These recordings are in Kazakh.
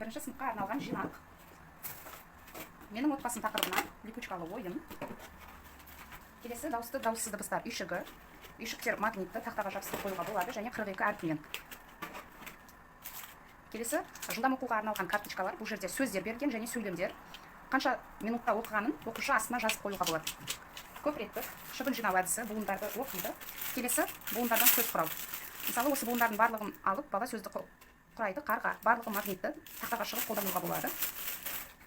бірінші сыныпқа арналған жинақ. Менің отбасым тақырыбына липучкалы ойын. Келесі дауысты дауыссыз дыбыстар үйшігі. Үйшіктер магнитті тақтаға жабыстырып қоюға болады және 42 әріппен. Келесі жылдам оқуға арналған карточкалар. Бұл жерде сөздер берген және сөйлемдер. Қанша минутта оқығанын оқушы астына жазып қоюға болады. Көп реттік шыбын жинау әдісі буындарды оқиды. Келесі буындардан сөз құрау. Мысалы, осы буындардың барлығын алып, бала сөзді құрайды, қарға, барлығы магнитті тақтаға шығып қолдануға болады.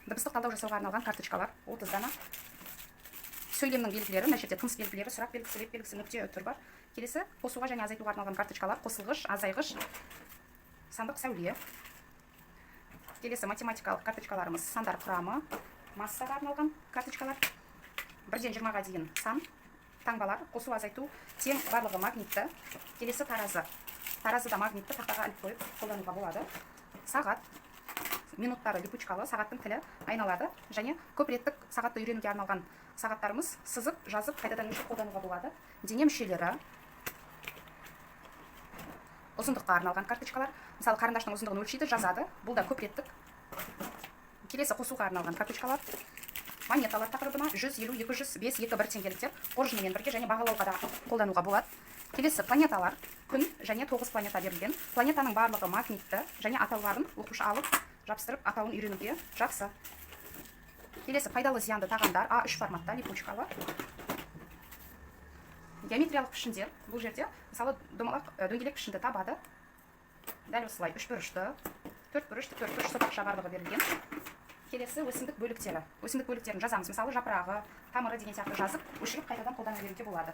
Дыбыстық талдау жасауға арналған карточкалар 30 дана. Сөйлемнің белгілері, мына жерде тыныс белгілері, сұрақ белгісі, леп белгісі, нүкте, үтір бар. Келесі қосуға және азайтуға арналған карточкалар, қосылғыш, азайғыш, сандық сәуле. Келесі математикалық карточкаларымыз сандар құрамы, массаға арналған карточкалар. 1-ден 20-ға дейін сан, таңбалар, қосу, азайту, тең, барлығы магнитті. Келесі таразы. Таразыда магнитті тақтаға іліп қойып қолдануға болады. Сағат. Минуттары липучкалы, сағаттың тілі айналады. Және көп реттік сағатты үйренуге арналған сағаттарымыз сызып, жазып, қайтадан өлшеп қолдануға болады. Дене мүшелері. Ұзындыққа арналған карточкалар. Мысалы, қарындаштың ұзындығын өлшейді, жазады. Бұл да көп реттік. Келесі қосуға арналған карточкалар. Монеталар тақырыбына 150, 200, 5, 2, 1 теңгеліктер қоржынымен бірге және бағалауға да қолдануға болады. Келесі планеталар. Күн және 9 планета берілген. Планетаның барлығы магнитті және атауларын оқушы алып, жабыстырып, атауын үйренуге жақсы. Келесі пайдалы зиянды тағамдар А3 форматта липучкалы. Геометриялық пішіндер. Бұл жерде, мысалы, дөңгелек пішінді табады. Дәл осылай 3 бұрышты, 4 бұрышты, 4 бұрыш сопақша барлығы берілген. Келесі өсімдік бөліктері. Өсімдік бөліктерін жазамыз. Мысалы, жапырағы, тамыры деген сияқты жазып, өшіріп қайтадан қолдана беруге болады.